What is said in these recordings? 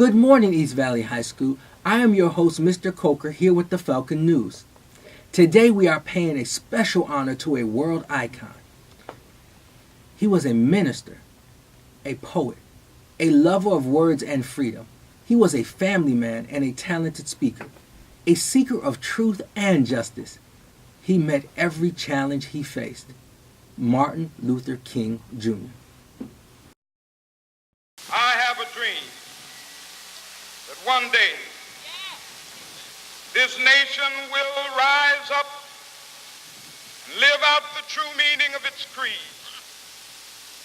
Good morning, East Valley High School. I am your host, Mr. Coker, here with the Falcon News. Today we are paying a special honor to a world icon. He was a minister, a poet, a lover of words and freedom. He was a family man and a talented speaker, a seeker of truth and justice. He met every challenge he faced. Martin Luther King Jr. I have a dream that one day this nation will rise up and live out the true meaning of its creed.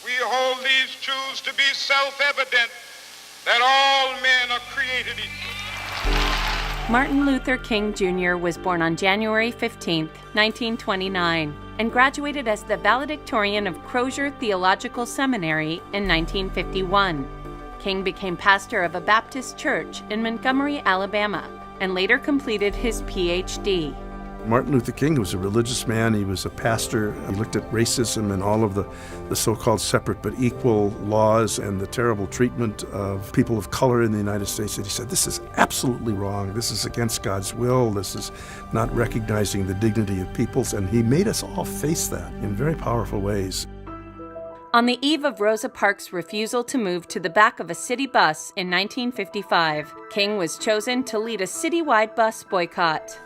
We hold these truths to be self-evident, that all men are created equal. Martin Luther King Jr. was born on January 15, 1929, and graduated as the valedictorian of Crozier Theological Seminary in 1951. King became pastor of a Baptist church in Montgomery, Alabama, and later completed his Ph.D. Martin Luther King was a religious man. He was a pastor. He looked at racism and all of the so-called separate but equal laws and the terrible treatment of people of color in the United States. And he said, this is absolutely wrong. This is against God's will. This is not recognizing the dignity of peoples. And he made us all face that in very powerful ways. On the eve of Rosa Parks' refusal to move to the back of a city bus in 1955, King was chosen to lead a citywide bus boycott.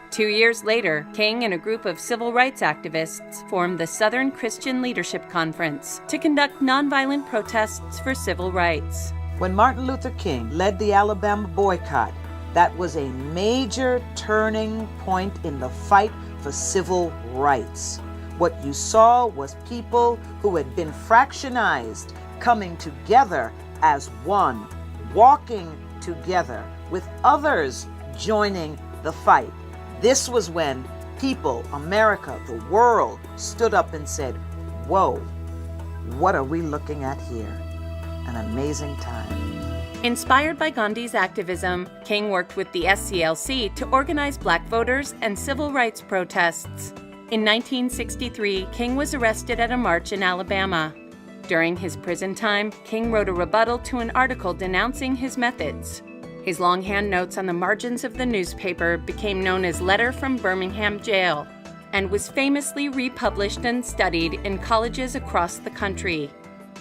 2 years later, King and a group of civil rights activists formed the Southern Christian Leadership Conference to conduct nonviolent protests for civil rights. When Martin Luther King led the Alabama boycott, that was a major turning point in the fight for civil rights. What you saw was people who had been fractionized coming together as one, walking together with others joining the fight. This was when people, America, the world, stood up and said, whoa, what are we looking at here? An amazing time. Inspired by Gandhi's activism, King worked with the SCLC to organize black voters and civil rights protests. In 1963, King was arrested at a march in Alabama. During his prison time, King wrote a rebuttal to an article denouncing his methods. His longhand notes on the margins of the newspaper became known as Letter from Birmingham Jail and was famously republished and studied in colleges across the country.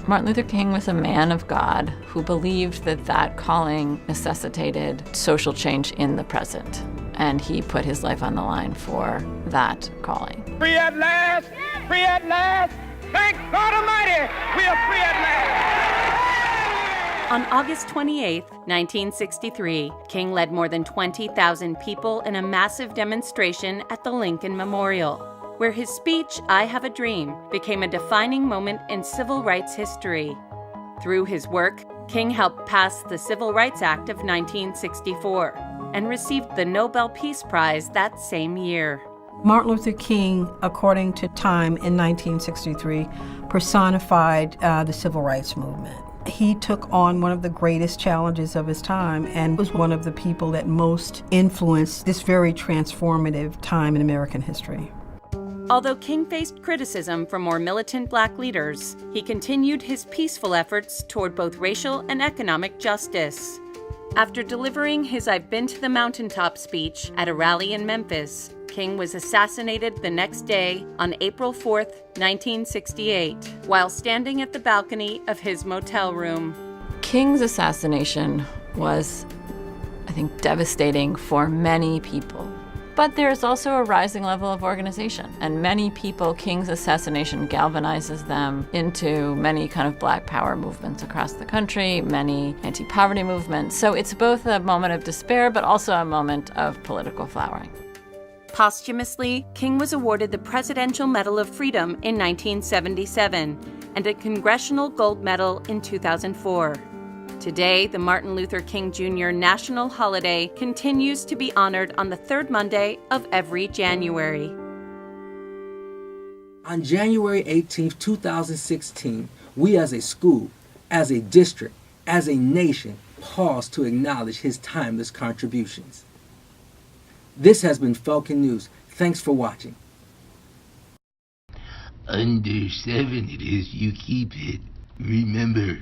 Martin Luther King was a man of God who believed that calling necessitated social change in the present, and he put his life on the line for that calling. Free at last! Free at last! Thank God Almighty! We are free at last! On August 28, 1963, King led more than 20,000 people in a massive demonstration at the Lincoln Memorial, where his speech, I Have a Dream, became a defining moment in civil rights history. Through his work, King helped pass the Civil Rights Act of 1964 and received the Nobel Peace Prize that same year. Martin Luther King, according to Time in 1963, personified the civil rights movement. He took on one of the greatest challenges of his time and was one of the people that most influenced this very transformative time in American history. Although King faced criticism from more militant black leaders, he continued his peaceful efforts toward both racial and economic justice. After delivering his I've Been to the Mountaintop speech at a rally in Memphis, King was assassinated the next day on April 4, 1968, while standing at the balcony of his motel room. King's assassination was, I think, devastating for many people. But there's also a rising level of organization, and many people, King's assassination galvanizes them into many kind of black power movements across the country, many anti-poverty movements. So it's both a moment of despair, but also a moment of political flowering. Posthumously, King was awarded the Presidential Medal of Freedom in 1977 and a Congressional Gold Medal in 2004. Today, the Martin Luther King Jr. National Holiday continues to be honored on the third Monday of every January. On January 18, 2016, we as a school, as a district, as a nation, pause to acknowledge his timeless contributions. This has been Falcon News. Thanks for watching. Under 7 it is you keep it. Remember.